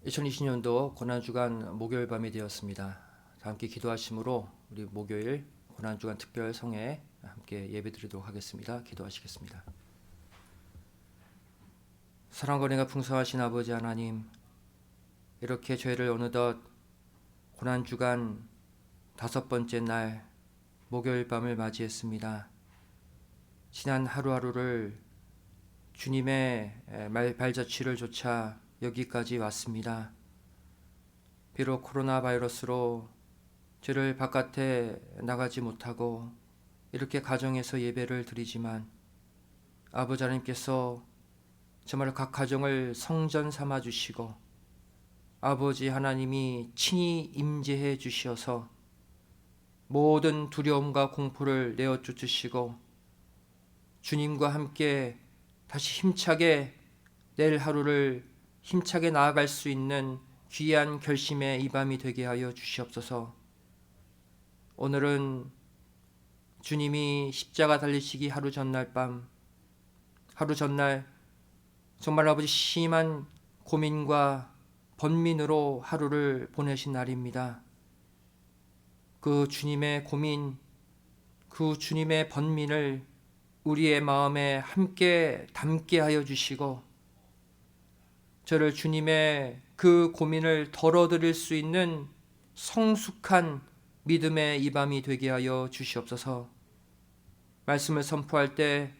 2020년도 고난주간 목요일 밤이 되었습니다. 다 함께 기도하심으로 우리 목요일 고난주간 특별 성회 함께 예배드리도록 하겠습니다. 기도하시겠습니다. 사랑과 은혜가 풍성하신 아버지 하나님, 이렇게 저희를 어느덧 고난주간 5번째 날 목요일 밤을 맞이했습니다. 지난 하루하루를 주님의 발자취를 조차 여기까지 왔습니다. 비록 코로나 바이러스로 저를 바깥에 나가지 못하고 이렇게 가정에서 예배를 드리지만 아버지 하나님께서 정말 각 가정을 성전 삼아 주시고 아버지 하나님이 친히 임재해 주셔서 모든 두려움과 공포를 내어 쫓으시고 주님과 함께 다시 힘차게 내일 하루를 힘차게 나아갈 수 있는 귀한 결심의 이 밤이 되게 하여 주시옵소서. 오늘은 주님이 십자가 달리시기 하루 전날 밤, 하루 전날 정말 아버지 심한 고민과 번민으로 하루를 보내신 날입니다. 그 주님의 고민, 그 주님의 번민을 우리의 마음에 함께 담게 하여 주시고 저를 주님의 그 고민을 덜어드릴 수 있는 성숙한 믿음의 이 밤이 되게 하여 주시옵소서. 말씀을 선포할 때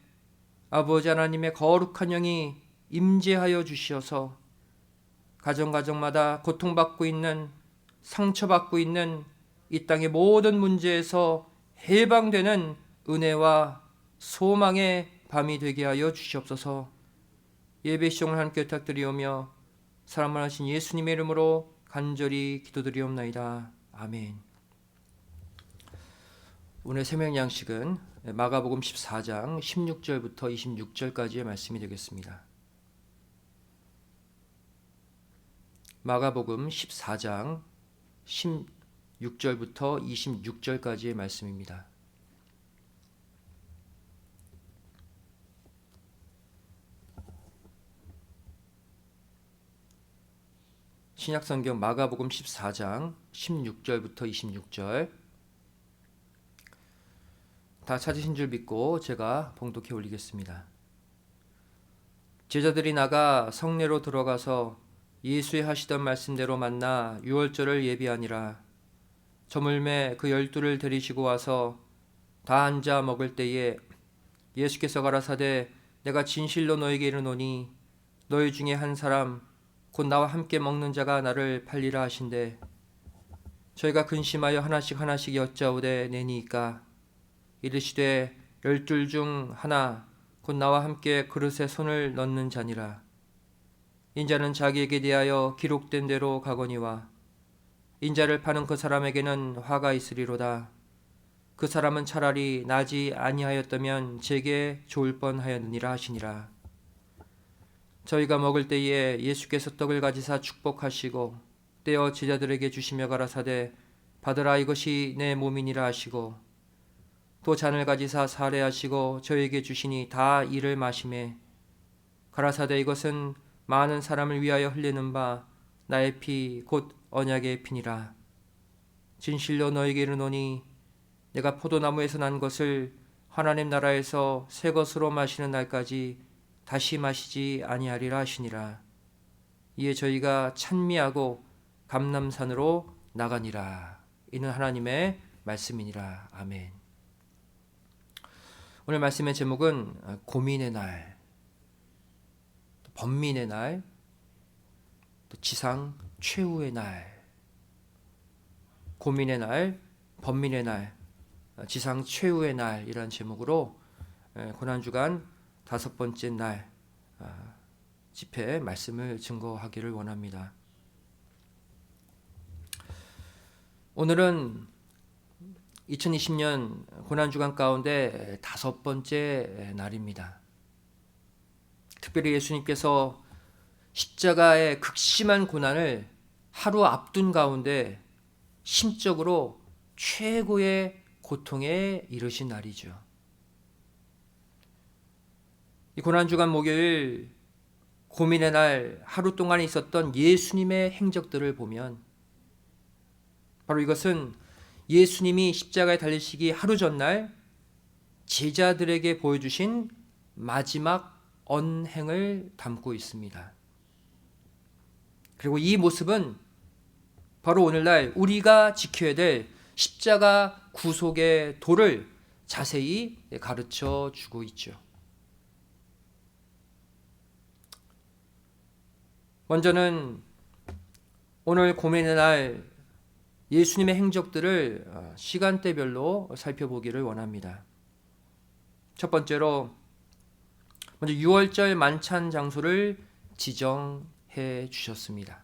아버지 하나님의 거룩한 영이 임재하여 주시어서 가정마다 고통받고 있는, 상처받고 있는 이 땅의 모든 문제에서 해방되는 은혜와 소망의 밤이 되게 하여 주시옵소서. 예배 시종을 함께 부탁드리오며 사랑만 하신 예수님의 이름으로 간절히 기도드리옵나이다. 아멘. 오늘 새벽 양식은 마가복음 14장 16절부터 26절까지의 말씀이 되겠습니다. 마가복음 14장 16절부터 26절까지의 말씀입니다. 신약성경 마가복음 14장 16절부터 26절 다 찾으신 줄 믿고 제가 봉독해 올리겠습니다. 제자들이 나가 성내로 들어가서 예수의 하시던 말씀대로 만나 유월절을 예비하니라. 저물매 그 12를 데리시고 와서 다 앉아 먹을 때에 예수께서 가라사대 내가 진실로 너에게 이르노니 너희 중에 한 사람 곧 나와 함께 먹는 자가 나를 팔리라 하신대 저희가 근심하여 하나씩 여짜오되 내니이까 이르시되 12 중 하나 곧 나와 함께 그릇에 손을 넣는 자니라. 인자는 자기에게 대하여 기록된 대로 가거니와 인자를 파는 그 사람에게는 화가 있으리로다. 그 사람은 차라리 나지 아니하였다면 제게 좋을 뻔하였느니라 하시니라. 저희가 먹을 때에 예수께서 떡을 가지사 축복하시고 떼어 제자들에게 주시며 가라사대 받으라 이것이 내 몸이니라 하시고 또 잔을 가지사 사례하시고 저에게 주시니 다 이를 마시매 가라사대 이것은 많은 사람을 위하여 흘리는 바 나의 피 곧 언약의 피니라. 진실로 너에게 이르노니 내가 포도나무에서 난 것을 하나님 나라에서 새 것으로 마시는 날까지 다시 마시지 아니하리라 하시니라. 이에 저희가 찬미하고 감람산으로 나가니라. 이는 하나님의 말씀이니라. 아멘. 오늘 말씀의 제목은 고민의 날, 번민의 날, 또 지상 최후의 날, 고민의 날, 번민의 날, 지상 최후의 날이라는 제목으로 고난주간 5번째 날 집회 말씀을 증거하기를 원합니다. 오늘은 2020년 고난주간 가운데 5번째 날입니다. 특별히 예수님께서 십자가의 극심한 고난을 하루 앞둔 가운데 심적으로 최고의 고통에 이르신 날이죠. 이 고난주간 목요일 고민의 날 하루 동안 있었던 예수님의 행적들을 보면 바로 이것은 예수님이 십자가에 달리시기 하루 전날 제자들에게 보여주신 마지막 언행을 담고 있습니다. 그리고 이 모습은 바로 오늘날 우리가 지켜야 될 십자가 구속의 도를 자세히 가르쳐 주고 있죠. 먼저는 오늘 고민의 날 예수님의 행적들을 시간대별로 살펴보기를 원합니다. 첫 번째로 먼저 유월절 만찬 장소를 지정해 주셨습니다.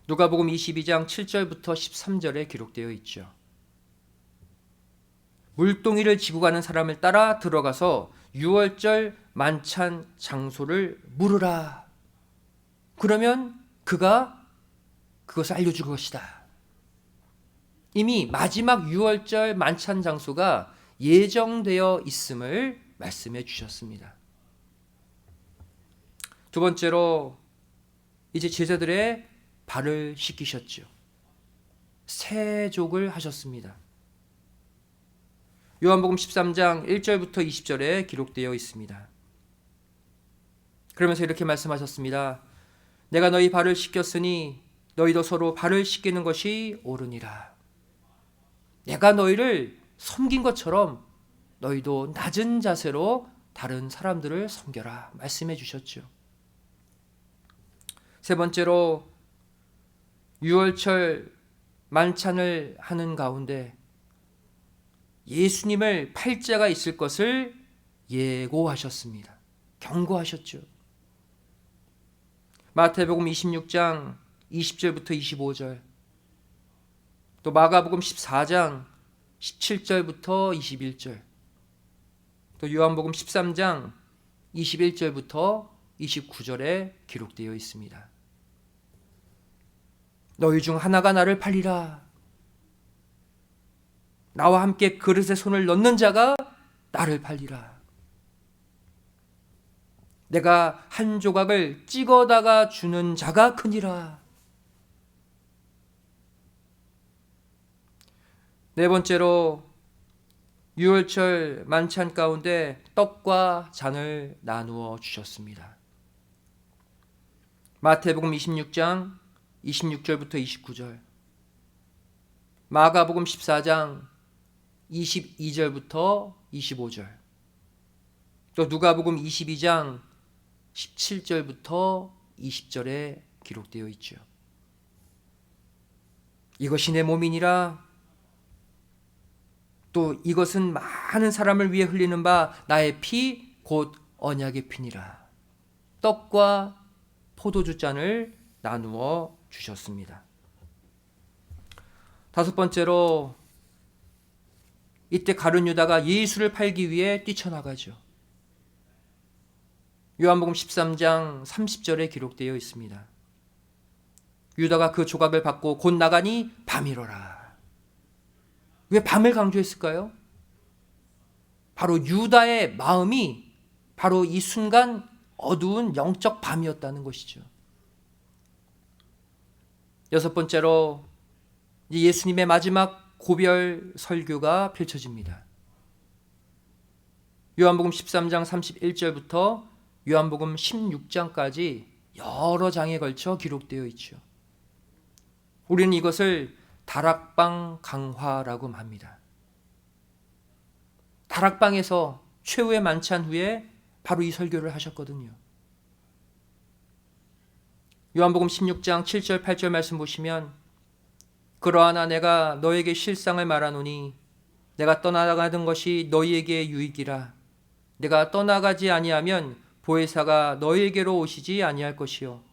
누가복음 22장 7절부터 13절에 기록되어 있죠. 물동이를 지고 가는 사람을 따라 들어가서 유월절 만찬 장소를 물으라. 그러면 그가 그것을 알려줄 것이다. 이미 마지막 유월절 만찬 장소가 예정되어 있음을 말씀해 주셨습니다. 두 번째로 이제 제자들의 발을 씻기셨죠. 세족을 하셨습니다. 요한복음 13장 1절부터 20절에 기록되어 있습니다. 그러면서 이렇게 말씀하셨습니다. 내가 너희 발을 씻겼으니 너희도 서로 발을 씻기는 것이 옳으니라. 내가 너희를 섬긴 것처럼 너희도 낮은 자세로 다른 사람들을 섬겨라 말씀해 주셨죠. 세 번째로 유월절 만찬을 하는 가운데 예수님을 팔자가 있을 것을 예고하셨습니다. 경고하셨죠. 마태복음 26장 20절부터 25절, 또 마가복음 14장 17절부터 21절, 또 요한복음 13장 21절부터 29절에 기록되어 있습니다. 너희 중 하나가 나를 팔리라. 나와 함께 그릇에 손을 넣는 자가 나를 팔리라. 내가 한 조각을 찍어다가 주는 자가 크니라. 네 번째로 유월절 만찬 가운데 떡과 잔을 나누어 주셨습니다. 마태복음 26장 26절부터 29절, 마가복음 14장 22절부터 25절, 또 누가복음 22장 17절부터 20절에 기록되어 있죠. 이것이 내 몸이니라. 또 이것은 많은 사람을 위해 흘리는 바 나의 피 곧 언약의 피니라. 떡과 포도주 잔을 나누어 주셨습니다. 다섯 번째로 이때 가룟 유다가 예수를 팔기 위해 뛰쳐나가죠. 요한복음 13장 30절에 기록되어 있습니다. 유다가 그 조각을 받고 곧 나가니 밤이로라. 왜 밤을 강조했을까요? 바로 유다의 마음이 바로 이 순간 어두운 영적 밤이었다는 것이죠. 여섯 번째로 예수님의 마지막 고별 설교가 펼쳐집니다. 요한복음 13장 31절부터 요한복음 16장까지 여러 장에 걸쳐 기록되어 있죠. 우리는 이것을 다락방 강화라고 합니다. 다락방에서 최후의 만찬 후에 바로 이 설교를 하셨거든요. 요한복음 16장 7절 8절 말씀 보시면 그러하나 내가 너에게 실상을 말하노니 내가 떠나가는 것이 너희에게 유익이라. 내가 떠나가지 아니하면 보혜사가 너희에게로 오시지 아니할 것이요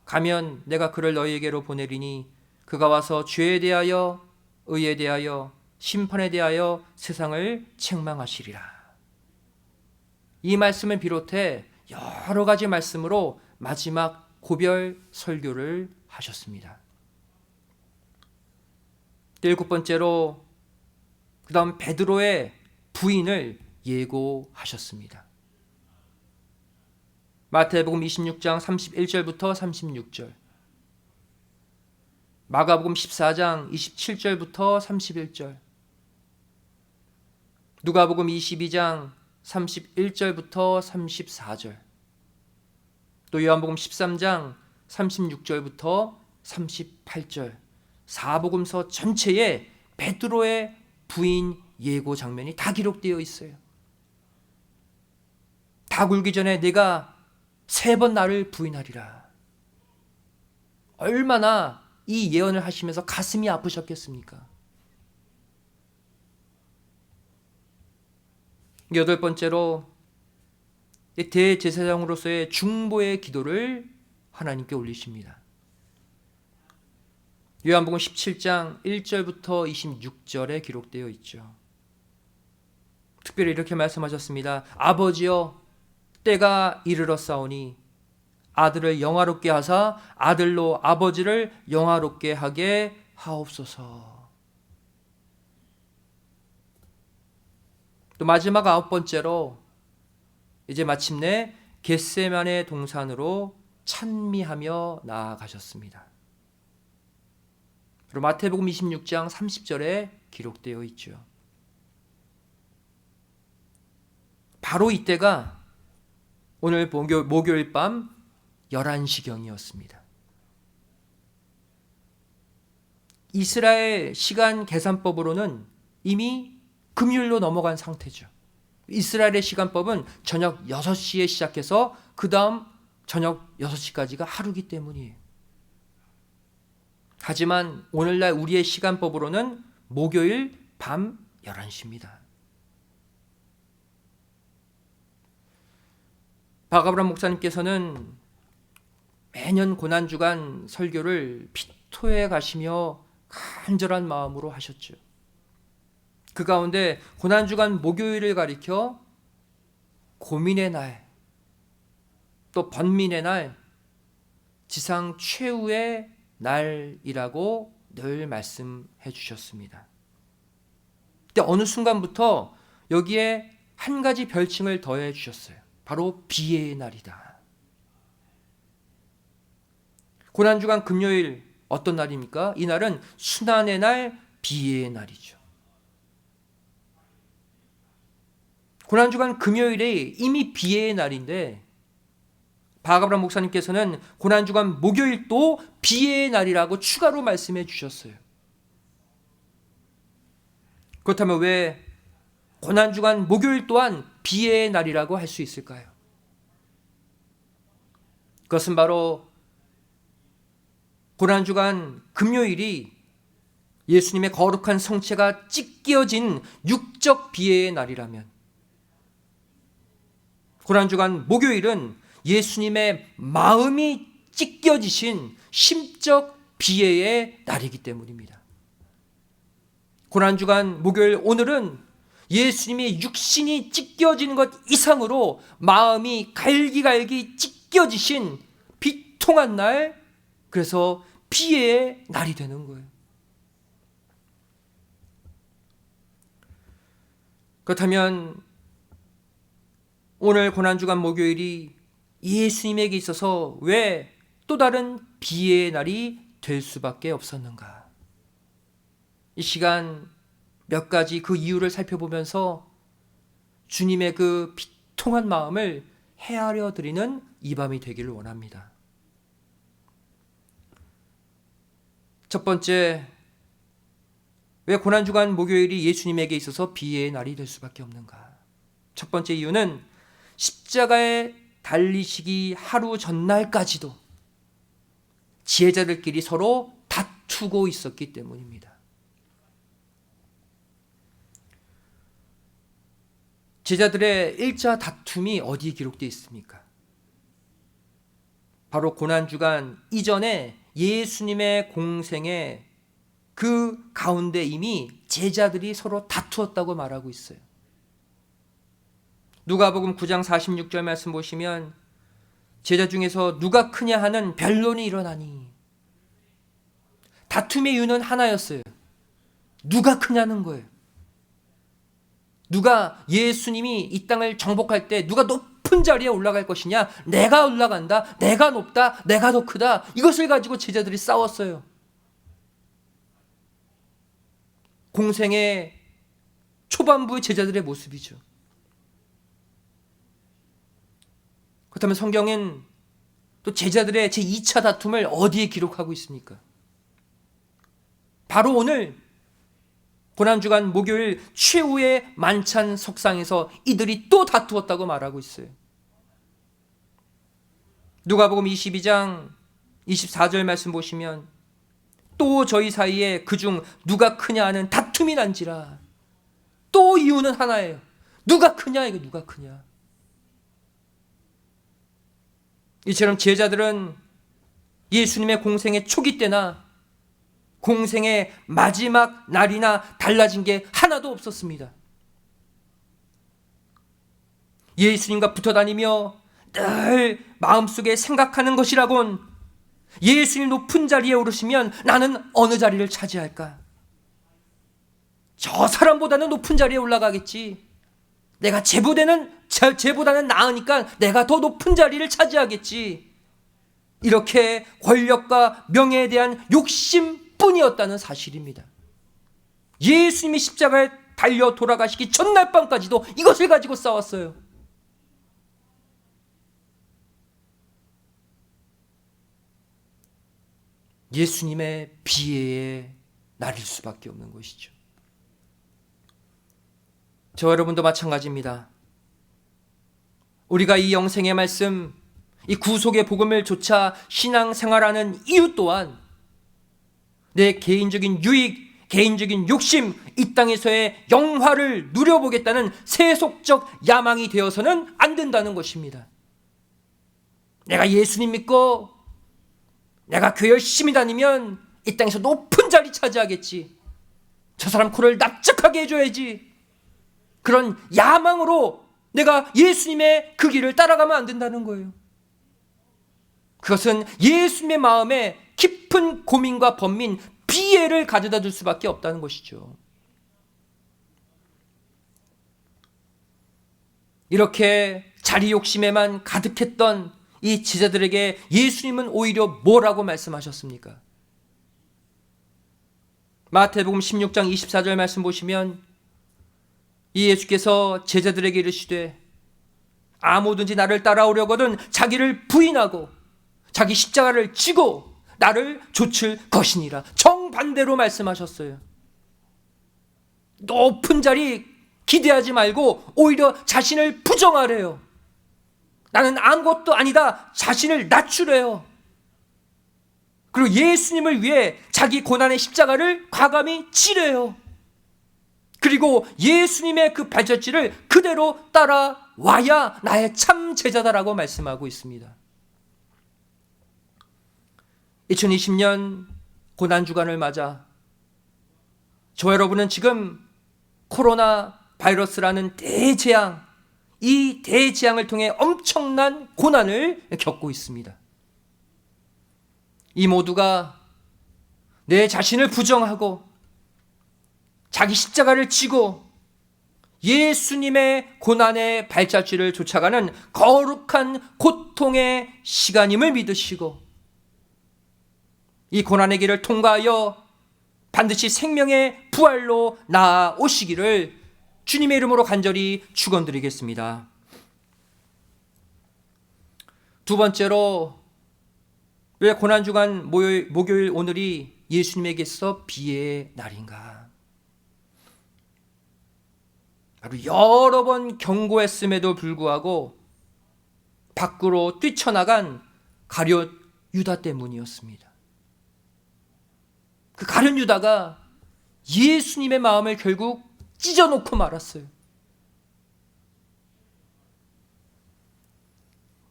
가면 내가 그를 너희에게로 보내리니 그가 와서 죄에 대하여 의에 대하여 심판에 대하여 세상을 책망하시리라. 이 말씀을 비롯해 여러 가지 말씀으로 마지막 고별 설교를 하셨습니다. 일곱 번째로 그 다음 베드로의 부인을 예고하셨습니다. 마태복음 26장 31절부터 36절, 마가복음 14장 27절부터 31절, 누가복음 22장 31절부터 34절, 또 요한복음 13장 36절부터 38절, 사복음서 전체에 베드로의 부인 예고 장면이 다 기록되어 있어요. 다 굴기 전에 내가 3번 나를 부인하리라. 얼마나 이 예언을 하시면서 가슴이 아프셨겠습니까? 8번째로 대제사장으로서의 중보의 기도를 하나님께 올리십니다. 요한복음 17장 1절부터 26절에 기록되어 있죠. 특별히 이렇게 말씀하셨습니다. 아버지여, 때가 이르렀사오니 아들을 영화롭게 하사 아들로 아버지를 영화롭게 하게 하옵소서. 또 마지막 9번째로 이제 마침내 겟세마네 동산으로 찬미하며 나아가셨습니다. 그리고 마태복음 26장 30절에 기록되어 있죠. 바로 이때가 오늘 목요일 밤 11시경이었습니다. 이스라엘 시간 계산법으로는 이미 금요일로 넘어간 상태죠. 이스라엘의 시간법은 저녁 6시에 시작해서 그 다음 저녁 6시까지가 하루기 때문이에요. 하지만 오늘날 우리의 시간법으로는 목요일 밤 11시입니다. 박아브람 목사님께서는 매년 고난주간 설교를 피토에 가시며 간절한 마음으로 하셨죠. 그 가운데 고난주간 목요일을 가리켜 고민의 날, 또 번민의 날, 지상 최후의 날이라고 늘 말씀해 주셨습니다. 근데 어느 순간부터 여기에 한 가지 별칭을 더해 주셨어요. 바로 비의 날이다. 고난주간 금요일 어떤 날입니까? 이 날은 순환의 날, 비의 날이죠. 고난주간 금요일에 이미 비의 날인데 박아브람 목사님께서는 고난주간 목요일도 비의 날이라고 추가로 말씀해 주셨어요. 그렇다면 왜 고난주간 목요일 또한 비의 날이라고 할 수 있을까요? 그것은 바로 고난주간 금요일이 예수님의 거룩한 성체가 찢겨진 육적 비의 날이라면, 고난주간 목요일은 예수님의 마음이 찢겨지신 심적 비애의 날이기 때문입니다. 고난주간 목요일 오늘은 예수님이 육신이 찢겨진 것 이상으로 마음이 갈기갈기 찢겨지신 비통한 날, 그래서 비애의 날이 되는 거예요. 그렇다면 오늘 고난주간 목요일이 예수님에게 있어서 왜 또 다른 비의 날이 될 수밖에 없었는가? 이 시간 몇 가지 그 이유를 살펴보면서 주님의 그 비통한 마음을 헤아려 드리는 이 밤이 되기를 원합니다. 첫 번째, 왜 고난주간 목요일이 예수님에게 있어서 비의 날이 될 수밖에 없는가? 첫 번째 이유는 십자가에 달리시기 하루 전날까지도 지혜자들끼리 서로 다투고 있었기 때문입니다. 제자들의 1차 다툼이 어디에 기록되어 있습니까? 바로 고난주간 이전에 예수님의 공생의 그 가운데 이미 제자들이 서로 다투었다고 말하고 있어요. 누가복음 9장 46절 말씀 보시면 제자 중에서 누가 크냐 하는 변론이 일어나니, 다툼의 이유는 하나였어요. 누가 크냐는 거예요. 누가 예수님이 이 땅을 정복할 때 누가 높은 높은 자리에 올라갈 것이냐, 내가 올라간다, 내가 높다, 내가 더 크다, 이것을 가지고 제자들이 싸웠어요. 공생의 초반부의 제자들의 모습이죠. 그렇다면 성경은 또 제자들의 제2차 다툼을 어디에 기록하고 있습니까? 바로 오늘 고난주간 목요일 최후의 만찬 석상에서 이들이 또 다투었다고 말하고 있어요. 누가복음 22장 24절 말씀 보시면 또 저희 사이에 그중 누가 크냐 하는 다툼이 난지라. 또 이유는 하나예요. 누가 크냐, 이거 누가 크냐. 이처럼 제자들은 예수님의 공생의 초기 때나 공생의 마지막 날이나 달라진 게 하나도 없었습니다. 예수님과 붙어 다니며 늘 마음속에 생각하는 것이라곤 예수님 높은 자리에 오르시면 나는 어느 자리를 차지할까? 저 사람보다는 높은 자리에 올라가겠지. 내가 쟤보다는 나으니까 내가 더 높은 자리를 차지하겠지. 이렇게 권력과 명예에 대한 욕심뿐이었다는 사실입니다. 예수님이 십자가에 달려 돌아가시기 전날 밤까지도 이것을 가지고 싸웠어요. 예수님의 비애에 나릴 수밖에 없는 것이죠. 저 여러분도 마찬가지입니다. 우리가 이 영생의 말씀, 이 구속의 복음을 조차 신앙생활하는 이유 또한 내 개인적인 유익, 개인적인 욕심, 이 땅에서의 영화를 누려보겠다는 세속적 야망이 되어서는 안 된다는 것입니다. 내가 예수님 믿고 내가 교회 열심히 다니면 이 땅에서 높은 자리 차지하겠지. 저 사람 코를 납작하게 해줘야지. 그런 야망으로 내가 예수님의 그 길을 따라가면 안 된다는 거예요. 그것은 예수님의 마음에 깊은 고민과 번민, 비애를 가져다 줄 수밖에 없다는 것이죠. 이렇게 자리 욕심에만 가득했던 이 제자들에게 예수님은 오히려 뭐라고 말씀하셨습니까? 마태복음 16장 24절 말씀 보시면 이 예수께서 제자들에게 이르시되 아무든지 나를 따라오려거든 자기를 부인하고 자기 십자가를 지고 나를 좇을 것이니라. 정반대로 말씀하셨어요. 높은 자리 기대하지 말고 오히려 자신을 부정하래요. 나는 아무것도 아니다. 자신을 낮추래요. 그리고 예수님을 위해 자기 고난의 십자가를 과감히 지래요. 그리고 예수님의 그 발자취를 그대로 따라와야 나의 참 제자다라고 말씀하고 있습니다. 2020년 고난주간을 맞아 저 여러분은 지금 코로나 바이러스라는 대재앙, 이 대재앙을 통해 엄청난 고난을 겪고 있습니다. 이 모두가 내 자신을 부정하고 자기 십자가를 지고 예수님의 고난의 발자취를 쫓아가는 거룩한 고통의 시간임을 믿으시고 이 고난의 길을 통과하여 반드시 생명의 부활로 나아오시기를 주님의 이름으로 간절히 축원드리겠습니다. 두 번째로 왜 고난주간 목요일 오늘이 예수님에게서 비애의 날인가? 바로 여러 번 경고했음에도 불구하고 밖으로 뛰쳐나간 가룟 유다 때문이었습니다. 그 가룟 유다가 예수님의 마음을 결국 찢어놓고 말았어요.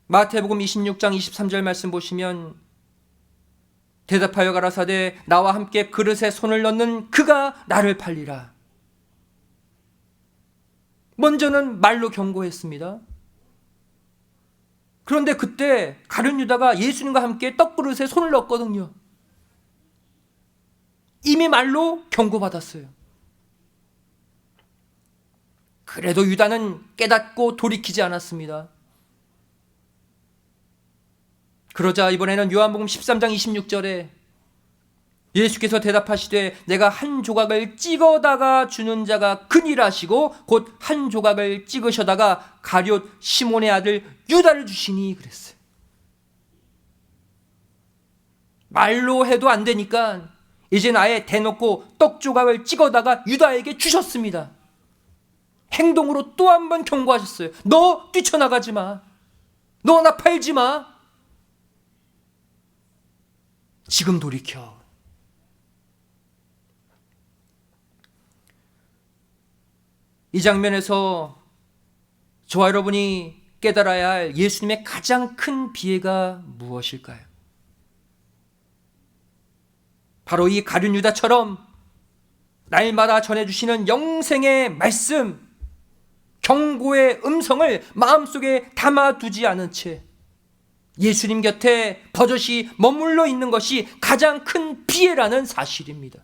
마태복음 26장 23절 말씀 보시면 대답하여 가라사대 나와 함께 그릇에 손을 넣는 그가 나를 팔리라. 먼저는 말로 경고했습니다. 그런데 그때 가룟 유다가 예수님과 함께 떡그릇에 손을 넣었거든요. 이미 말로 경고받았어요. 그래도 유다는 깨닫고 돌이키지 않았습니다. 그러자 이번에는 요한복음 13장 26절에 예수께서 대답하시되 내가 한 조각을 찍어다가 주는 자가 그니라시고 곧 한 조각을 찍으셔다가 가룟 시몬의 아들 유다를 주시니 그랬어요. 말로 해도 안 되니까 이젠 아예 대놓고 떡 조각을 찍어다가 유다에게 주셨습니다. 행동으로 또 한 번 경고하셨어요. 너 뛰쳐나가지 마. 너 나 팔지 마. 지금 돌이켜. 이 장면에서 저와 여러분이 깨달아야 할 예수님의 가장 큰 비애가 무엇일까요? 바로 이 가룟 유다처럼 날마다 전해주시는 영생의 말씀, 경고의 음성을 마음속에 담아두지 않은 채 예수님 곁에 버젓이 머물러 있는 것이 가장 큰 비애라는 사실입니다.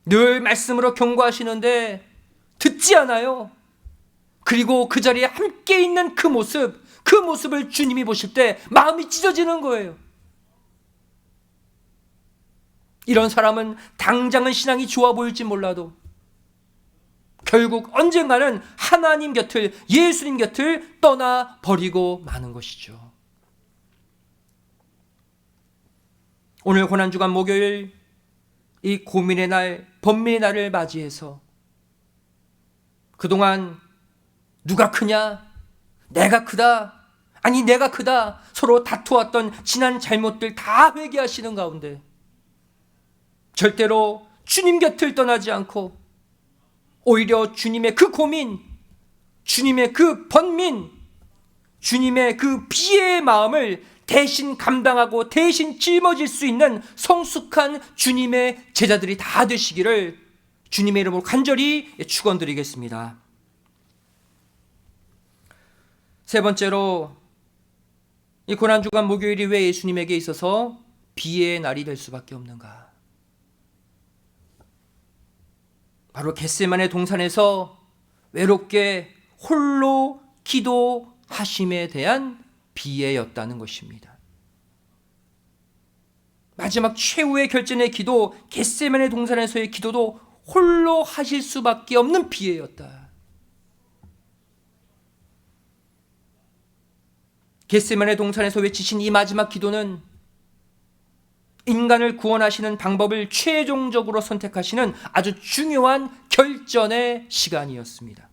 늘 말씀으로 경고하시는데 듣지 않아요. 그리고 그 자리에 함께 있는 그 모습을 주님이 보실 때 마음이 찢어지는 거예요. 이런 사람은 당장은 신앙이 좋아 보일지 몰라도 결국 언젠가는 하나님 곁을, 예수님 곁을 떠나버리고 마는 것이죠. 오늘 고난주간 목요일 이 고민의 날, 번민의 날을 맞이해서 그동안 누가 크냐? 내가 크다? 아니 내가 크다? 서로 다투었던 지난 잘못들 다 회개하시는 가운데 절대로 주님 곁을 떠나지 않고 오히려 주님의 그 고민, 주님의 그 번민, 주님의 그 비애의 마음을 대신 감당하고 대신 짊어질 수 있는 성숙한 주님의 제자들이 다 되시기를 주님의 이름으로 간절히 축원드리겠습니다. 세 번째로 이 고난주간 목요일이 왜 예수님에게 있어서 비애의 날이 될 수밖에 없는가? 바로 겟세마네 동산에서 외롭게 홀로 기도하심에 대한 비애였다는 것입니다. 마지막 최후의 결전의 기도, 겟세마네 동산에서의 기도도 홀로 하실 수밖에 없는 비애였다. 겟세마네 동산에서 외치신 이 마지막 기도는 인간을 구원하시는 방법을 최종적으로 선택하시는 아주 중요한 결전의 시간이었습니다.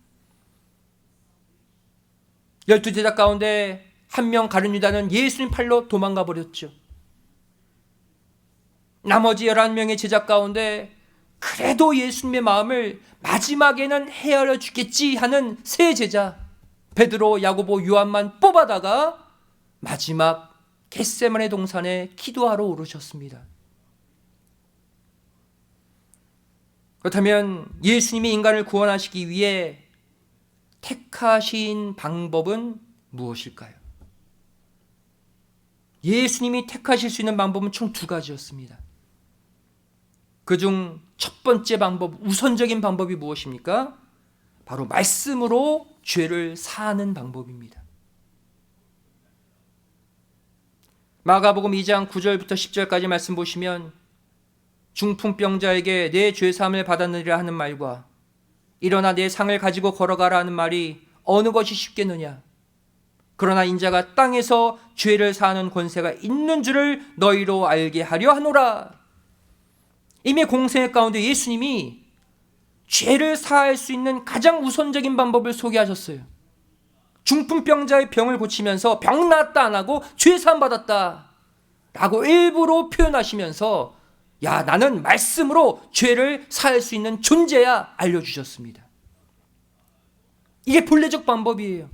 12제자 가운데 한 명 가룟 유다는 예수님 팔로 도망가 버렸죠. 나머지 11명의 제자 가운데 그래도 예수님의 마음을 마지막에는 헤아려 주겠지 하는 세 제자 베드로, 야고보, 요한만 뽑아다가 마지막 겟세마네 동산에 기도하러 오르셨습니다. 그렇다면 예수님이 인간을 구원하시기 위해 택하신 방법은 무엇일까요? 예수님이 택하실 수 있는 방법은 총 두 가지였습니다. 그중 첫 번째 방법, 우선적인 방법이 무엇입니까? 바로 말씀으로 죄를 사하는 방법입니다. 마가복음 2장 9절부터 10절까지 말씀 보시면 중풍병자에게 내 죄사함을 받았느니라 하는 말과 일어나 내 상을 가지고 걸어가라 하는 말이 어느 것이 쉽겠느냐? 그러나 인자가 땅에서 죄를 사하는 권세가 있는 줄을 너희로 알게 하려 하노라. 이미 공생의 가운데 예수님이 죄를 사할 수 있는 가장 우선적인 방법을 소개하셨어요. 중풍병자의 병을 고치면서 병 낫다 안 하고 죄 사함 받았다 라고 일부러 표현하시면서 야, 나는 말씀으로 죄를 사할 수 있는 존재야 알려주셨습니다. 이게 본래적 방법이에요.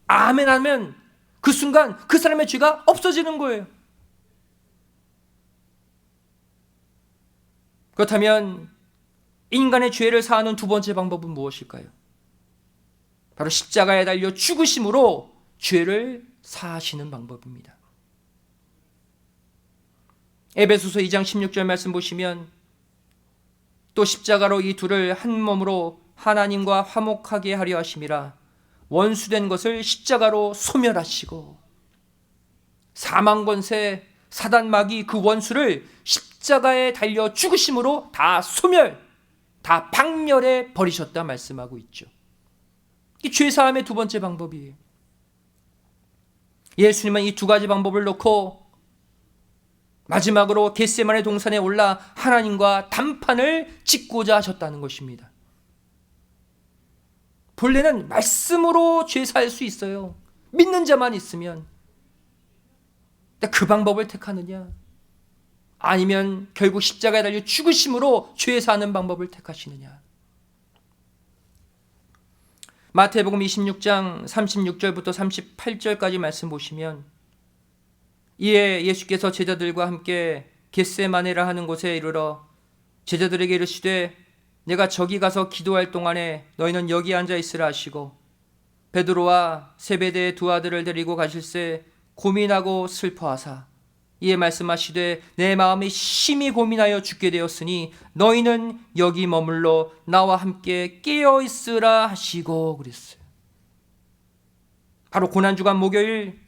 아멘 하면 그 순간 그 사람의 죄가 없어지는 거예요. 그렇다면 인간의 죄를 사하는 두 번째 방법은 무엇일까요? 바로 십자가에 달려 죽으심으로 죄를 사하시는 방법입니다. 에베소서 2장 16절 말씀 보시면 또 십자가로 이 둘을 한 몸으로 하나님과 화목하게 하려 하심이라 원수된 것을 십자가로 소멸하시고 사망 권세, 사단 마귀 그 원수를 십자가에 달려 죽으심으로 다 소멸, 다 박멸해 버리셨다 말씀하고 있죠. 이 죄사함의 두 번째 방법이에요. 예수님은 이 두 가지 방법을 놓고 마지막으로 겟세마네 동산에 올라 하나님과 단판을 짓고자 하셨다는 것입니다. 본래는 말씀으로 죄 살 수 있어요. 믿는 자만 있으면. 근데 그 방법을 택하느냐? 아니면 결국 십자가에 달려 죽으심으로 죄 사는 방법을 택하시느냐? 마태복음 26장 36절부터 38절까지 말씀 보시면, 이에 예수께서 제자들과 함께 겟세마네라 하는 곳에 이르러 제자들에게 이르시되 내가 저기 가서 기도할 동안에 너희는 여기 앉아 있으라 하시고, 베드로와 세베대의 두 아들을 데리고 가실새 고민하고 슬퍼하사 이에 말씀하시되 내 마음이 심히 고민하여 죽게 되었으니 너희는 여기 머물러 나와 함께 깨어 있으라 하시고 그랬어요. 바로 고난주간 목요일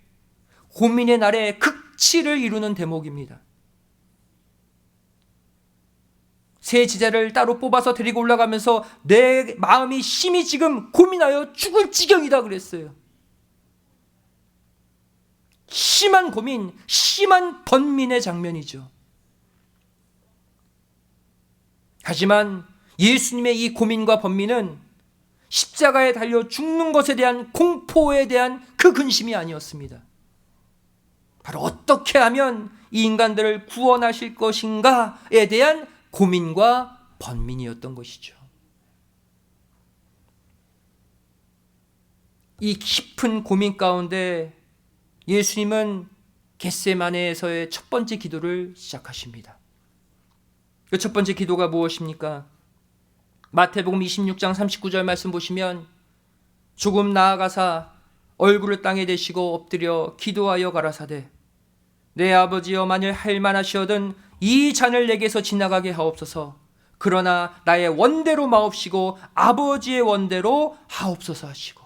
고민의 날에 극치를 이루는 대목입니다. 세 제자를 따로 뽑아서 데리고 올라가면서 내 마음이 심히 지금 고민하여 죽을 지경이다 그랬어요. 심한 고민, 심한 번민의 장면이죠. 하지만 예수님의 이 고민과 번민은 십자가에 달려 죽는 것에 대한 공포에 대한 그 근심이 아니었습니다. 바로 어떻게 하면 이 인간들을 구원하실 것인가에 대한 고민과 번민이었던 것이죠. 이 깊은 고민 가운데 예수님은 겟세마네에서의 첫 번째 기도를 시작하십니다. 그 첫 번째 기도가 무엇입니까? 마태복음 26장 39절 말씀 보시면 조금 나아가사 얼굴을 땅에 대시고 엎드려 기도하여 가라사대 내 아버지여 만일 할만하시거든 이 잔을 내게서 지나가게 하옵소서. 그러나 나의 원대로 마옵시고 아버지의 원대로 하옵소서 하시고,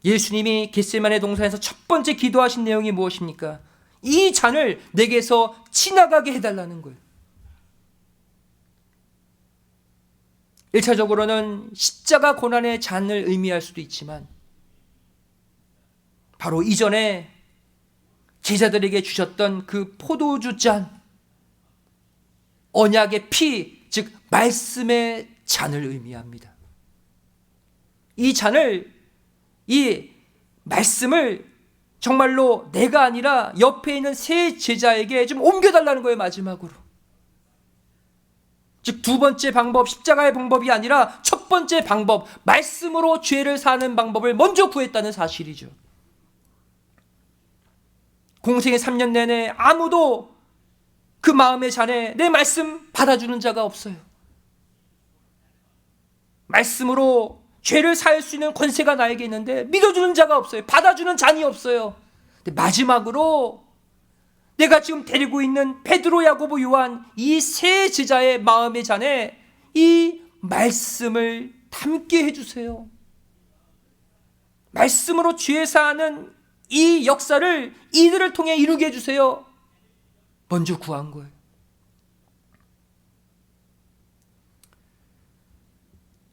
예수님이 겟세마네 동산에서 첫 번째 기도하신 내용이 무엇입니까? 이 잔을 내게서 지나가게 해달라는 거예요. 1차적으로는 십자가 고난의 잔을 의미할 수도 있지만 바로 이전에 제자들에게 주셨던 그 포도주 잔, 언약의 피, 즉 말씀의 잔을 의미합니다. 이 잔을, 이 말씀을 정말로 내가 아니라 옆에 있는 세 제자에게 좀 옮겨달라는 거예요. 마지막으로. 즉 두 번째 방법, 십자가의 방법이 아니라 첫 번째 방법, 말씀으로 죄를 사는 방법을 먼저 구했다는 사실이죠. 공생의 3년 내내 아무도 그 마음의 잔에 내 말씀 받아주는 자가 없어요. 말씀으로 죄를 사할 수 있는 권세가 나에게 있는데 믿어주는 자가 없어요. 받아주는 잔이 없어요. 근데 마지막으로 내가 지금 데리고 있는 베드로, 야고보, 요한 이 세 제자의 마음의 잔에 이 말씀을 담게 해주세요. 말씀으로 죄 사하는 이 역사를 이들을 통해 이루게 해주세요. 먼저 구한 거예요.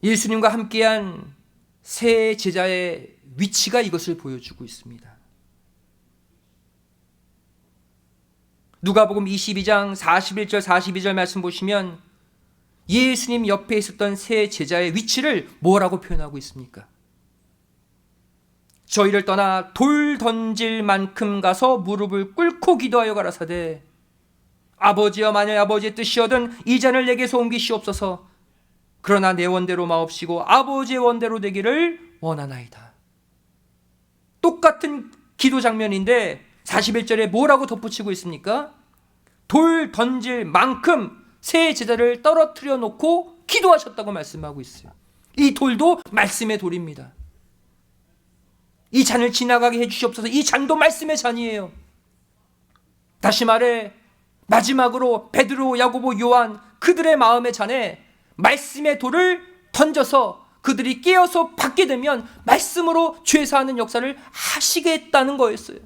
예수님과 함께한 세 제자의 위치가 이것을 보여주고 있습니다. 누가복음 22장 41절 42절 말씀 보시면 예수님 옆에 있었던 세 제자의 위치를 뭐라고 표현하고 있습니까? 저희를 떠나 돌 던질 만큼 가서 무릎을 꿇고 기도하여 가라사대 아버지여 만일 아버지의 뜻이거든 이 잔을 내게서 옮기시옵소서. 그러나 내 원대로 마옵시고 아버지의 원대로 되기를 원하나이다. 똑같은 기도 장면인데 41절에 뭐라고 덧붙이고 있습니까? 돌 던질 만큼 세 제자를 떨어뜨려 놓고 기도하셨다고 말씀하고 있어요. 이 돌도 말씀의 돌입니다. 이 잔을 지나가게 해주시옵소서. 이 잔도 말씀의 잔이에요. 다시 말해 마지막으로 베드로, 야고보, 요한 그들의 마음의 잔에 말씀의 돌을 던져서 그들이 깨어서 받게 되면 말씀으로 죄 사하는 역사를 하시겠다는 거였어요.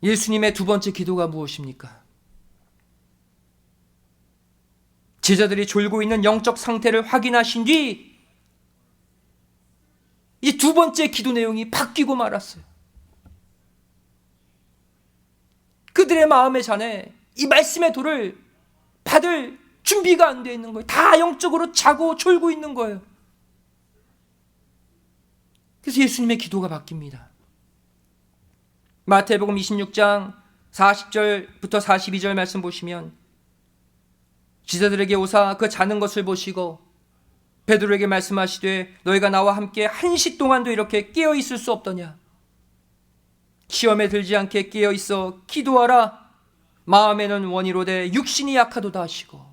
예수님의 두 번째 기도가 무엇입니까? 제자들이 졸고 있는 영적 상태를 확인하신 뒤 이 두 번째 기도 내용이 바뀌고 말았어요. 그들의 마음의 잔에 이 말씀의 돌을 받을 준비가 안 되어 있는 거예요. 다 영적으로 자고 졸고 있는 거예요. 그래서 예수님의 기도가 바뀝니다. 마태복음 26장 40절부터 42절 말씀 보시면 제자들에게 오사 그 자는 것을 보시고 베드로에게 말씀하시되 너희가 나와 함께 1시 동안도 이렇게 깨어 있을 수 없더냐. 시험에 들지 않게 깨어 있어 기도하라. 마음에는 원이로되 육신이 약하도다 하시고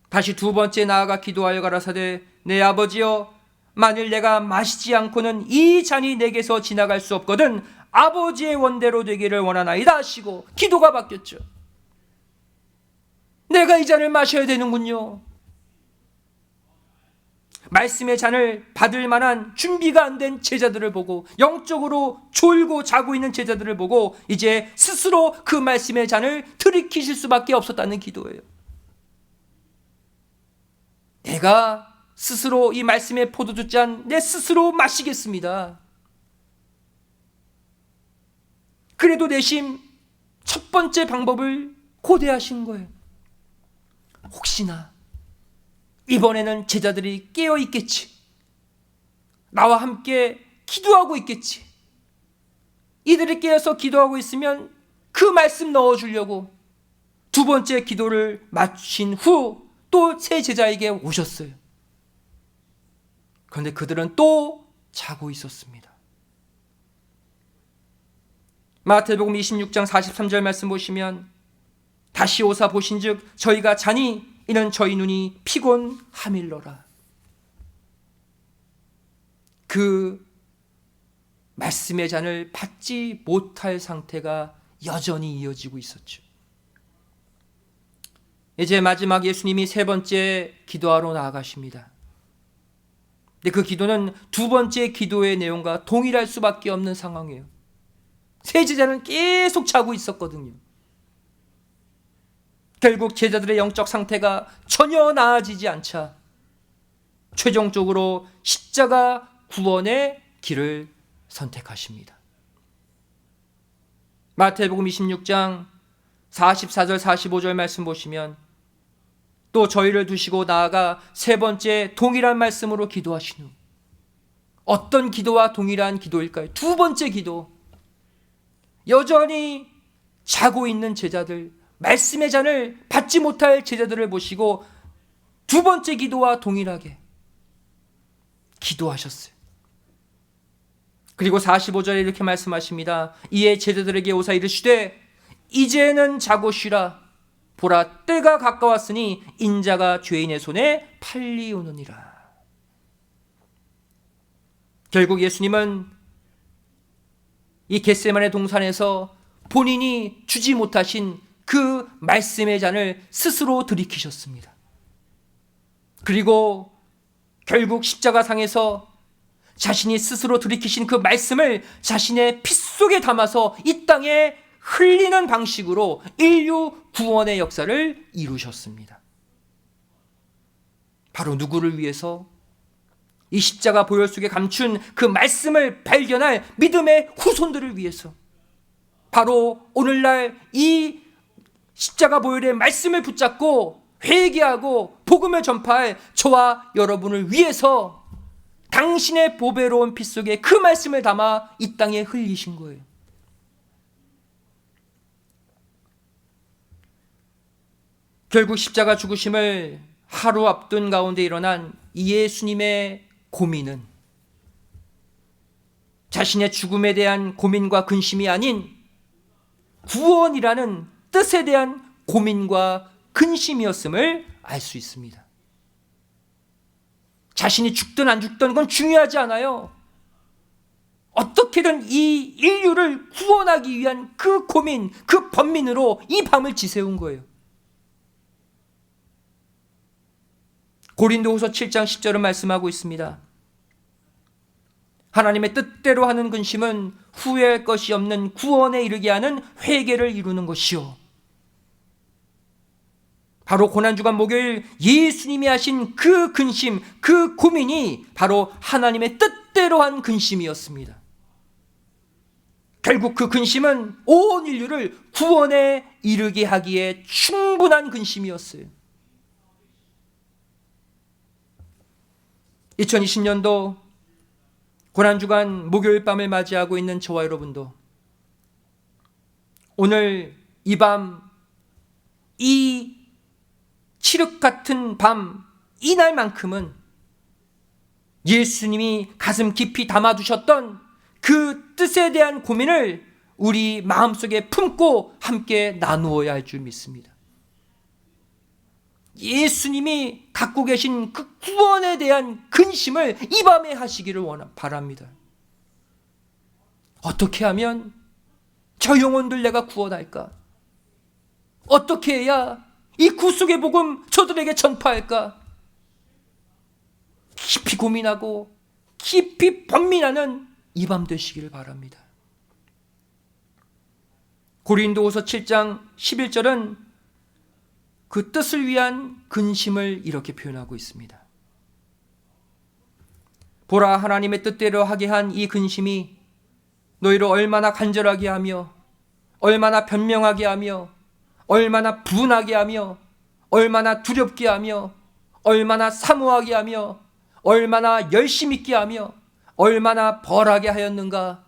다시 두 번째 나아가 기도하여 가라사대 내 아버지여 만일 내가 마시지 않고는 이 잔이 내게서 지나갈 수 없거든 아버지의 원대로 되기를 원하나이다 하시고 기도가 바뀌었죠. 내가 이 잔을 마셔야 되는군요. 말씀의 잔을 받을 만한 준비가 안 된 제자들을 보고 영적으로 졸고 자고 있는 제자들을 보고 이제 스스로 그 말씀의 잔을 들이키실 수밖에 없었다는 기도예요. 내가 스스로 이 말씀의 포도주 잔 내 스스로 마시겠습니다. 그래도 내심 첫 번째 방법을 고대하신 거예요. 혹시나 이번에는 제자들이 깨어 있겠지. 나와 함께 기도하고 있겠지. 이들이 깨어서 기도하고 있으면 그 말씀 넣어주려고 두 번째 기도를 마친 후 또 세 제자에게 오셨어요. 그런데 그들은 또 자고 있었습니다. 마태복음 26장 43절 말씀 보시면 다시 오사 보신즉 저희가 자니 이는 저희 눈이 피곤함일러라. 그 말씀의 잔을 받지 못할 상태가 여전히 이어지고 있었죠. 이제 마지막 예수님이 세 번째 기도하러 나아가십니다. 근데 그 기도는 두 번째 기도의 내용과 동일할 수밖에 없는 상황이에요. 세 제자는 계속 자고 있었거든요. 결국 제자들의 영적 상태가 전혀 나아지지 않자 최종적으로 십자가 구원의 길을 선택하십니다. 마태복음 26장 44절 45절 말씀 보시면 또 저희를 두시고 나아가 세 번째 동일한 말씀으로 기도하신 후 어떤 기도와 동일한 기도일까요? 두 번째 기도. 여전히 자고 있는 제자들, 말씀의 잔을 받지 못할 제자들을 보시고 두 번째 기도와 동일하게 기도하셨어요. 그리고 45절에 이렇게 말씀하십니다. 이에 제자들에게 오사 이르시되 이제는 자고 쉬라. 보라 때가 가까웠으니 인자가 죄인의 손에 팔리오느니라. 결국 예수님은 이 겟세마네 동산에서 본인이 주지 못하신 그 말씀의 잔을 스스로 들이키셨습니다. 그리고 결국 십자가상에서 자신이 스스로 들이키신 그 말씀을 자신의 피 속에 담아서 이 땅에 흘리는 방식으로 인류 구원의 역사를 이루셨습니다. 바로 누구를 위해서? 이 십자가 보혈 속에 감춘 그 말씀을 발견할 믿음의 후손들을 위해서. 바로 오늘날 이 십자가 보혈의 말씀을 붙잡고 회개하고 복음을 전파할 저와 여러분을 위해서 당신의 보배로운 피 속에 그 말씀을 담아 이 땅에 흘리신 거예요. 결국 십자가 죽으심을 하루 앞둔 가운데 일어난 이 예수님의 고민은 자신의 죽음에 대한 고민과 근심이 아닌 구원이라는 뜻에 대한 고민과 근심이었음을 알 수 있습니다. 자신이 죽든 안 죽든 건 중요하지 않아요. 어떻게든 이 인류를 구원하기 위한 그 고민, 그 번민으로 이 밤을 지새운 거예요. 고린도후서 7장 10절은 말씀하고 있습니다. 하나님의 뜻대로 하는 근심은 후회할 것이 없는 구원에 이르게 하는 회개를 이루는 것이요, 바로 고난주간 목요일 예수님이 하신 그 근심, 그 고민이 바로 하나님의 뜻대로 한 근심이었습니다. 결국 그 근심은 온 인류를 구원에 이르게 하기에 충분한 근심이었어요. 2020년도 고난주간 목요일 밤을 맞이하고 있는 저와 여러분도 오늘 이 밤, 이 칠흑 같은 밤, 이날만큼은 예수님이 가슴 깊이 담아두셨던 그 뜻에 대한 고민을 우리 마음속에 품고 함께 나누어야 할 줄 믿습니다. 예수님이 갖고 계신 그 구원에 대한 근심을 이 밤에 하시기를 바랍니다. 어떻게 하면 저 영혼들 내가 구원할까? 어떻게 해야 이 구속의 복음 저들에게 전파할까? 깊이 고민하고 깊이 번민하는 이 밤 되시기를 바랍니다. 고린도후서 7장 11절은 그 뜻을 위한 근심을 이렇게 표현하고 있습니다. 보라, 하나님의 뜻대로 하게 한 이 근심이 너희를 얼마나 간절하게 하며 얼마나 변명하게 하며 얼마나 분하게 하며 얼마나 두렵게 하며 얼마나 사모하게 하며 얼마나 열심 있게 하며 얼마나 벌하게 하였는가.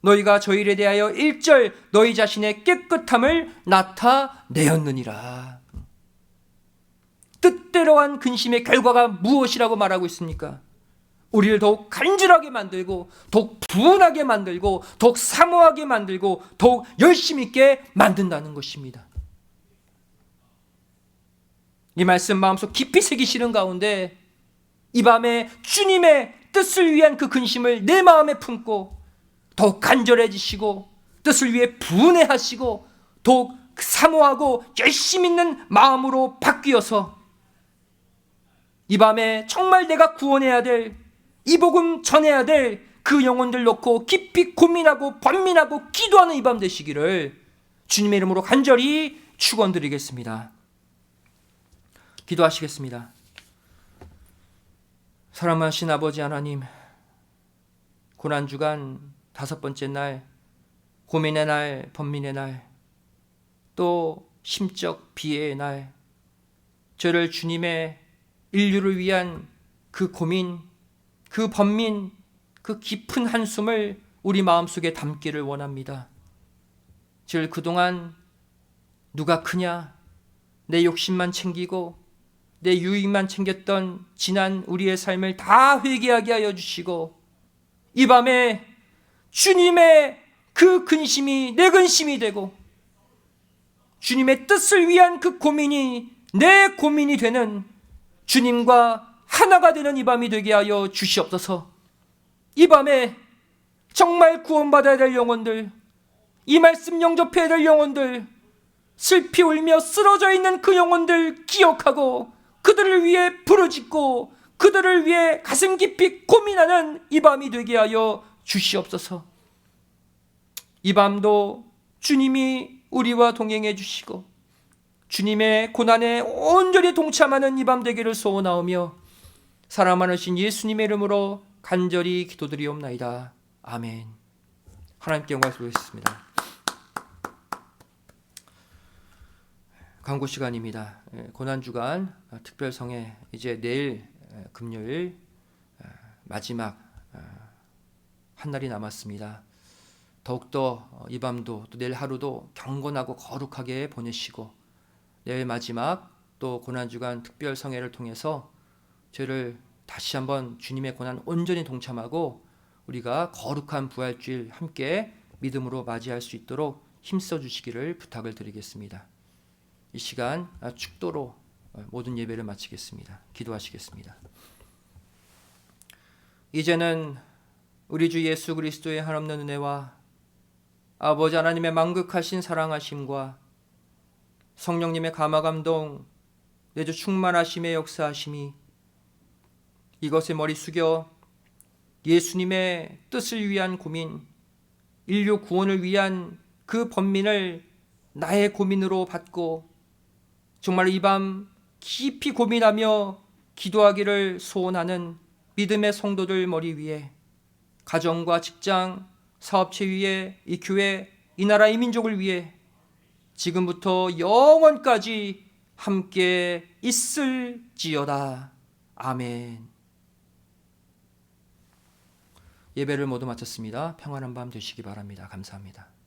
너희가 저 일에 대하여 1절 너희 자신의 깨끗함을 나타내었느니라. 뜻대로 한 근심의 결과가 무엇이라고 말하고 있습니까? 우리를 더욱 간절하게 만들고 더욱 분하게 만들고 더욱 사모하게 만들고 더욱 열심 있게 만든다는 것입니다. 이 말씀 마음속 깊이 새기시는 가운데 이 밤에 주님의 뜻을 위한 그 근심을 내 마음에 품고 더욱 간절해지시고 뜻을 위해 분해하시고 더욱 사모하고 열심 있는 마음으로 바뀌어서 이 밤에 정말 내가 구원해야 될, 이 복음 전해야 될 그 영혼들 놓고 깊이 고민하고 번민하고 기도하는 이 밤 되시기를 주님의 이름으로 간절히 축원드리겠습니다. 기도하시겠습니다. 사랑하신 아버지 하나님, 고난주간 5번째 날, 고민의 날, 번민의 날, 또 심적 비애의 날, 저를 주님의 인류를 위한 그 고민, 그 번민, 그 깊은 한숨을 우리 마음속에 담기를 원합니다. 저 그동안 누가 크냐, 내 욕심만 챙기고 내 유익만 챙겼던 지난 우리의 삶을 다 회개하게 하여 주시고 이 밤에 주님의 그 근심이 내 근심이 되고 주님의 뜻을 위한 그 고민이 내 고민이 되는 주님과 하나가 되는 이 밤이 되게 하여 주시옵소서. 이 밤에 정말 구원받아야 될 영혼들, 이 말씀 영접해야 될 영혼들, 슬피 울며 쓰러져 있는 그 영혼들 기억하고 그들을 위해 부르짖고 그들을 위해 가슴 깊이 고민하는 이 밤이 되게 하여 주시옵소서. 이 밤도 주님이 우리와 동행해 주시고 주님의 고난에 온전히 동참하는 이 밤 되기를 소원하오며 사랑 많으신 예수님의 이름으로 간절히 기도드리옵나이다. 아멘. 하나님께 영광을 돌리겠습니다. 광고 시간입니다. 고난주간 특별성회 이제 내일 금요일 마지막 한 날이 남았습니다. 더욱더 이 밤도 또 내일 하루도 경건하고 거룩하게 보내시고 내일 마지막 또 고난주간 특별성회를 통해서 저를 다시 한번 주님의 고난 온전히 동참하고 우리가 거룩한 부활주일 함께 믿음으로 맞이할 수 있도록 힘써 주시기를 부탁을 드리겠습니다. 이 시간 축도로 모든 예배를 마치겠습니다. 기도하시겠습니다. 이제는 우리 주 예수 그리스도의 한없는 은혜와 아버지 하나님의 만극하신 사랑하심과 성령님의 감화감동 내주 충만하심의 역사하심이 이것에 머리 숙여 예수님의 뜻을 위한 고민, 인류 구원을 위한 그 번민을 나의 고민으로 받고 정말 이 밤 깊이 고민하며 기도하기를 소원하는 믿음의 성도들 머리 위에, 가정과 직장, 사업체 위에, 이 교회, 이 나라, 이 민족을 위해 지금부터 영원까지 함께 있을지어다. 아멘. 예배를 모두 마쳤습니다. 평안한 밤 되시기 바랍니다. 감사합니다.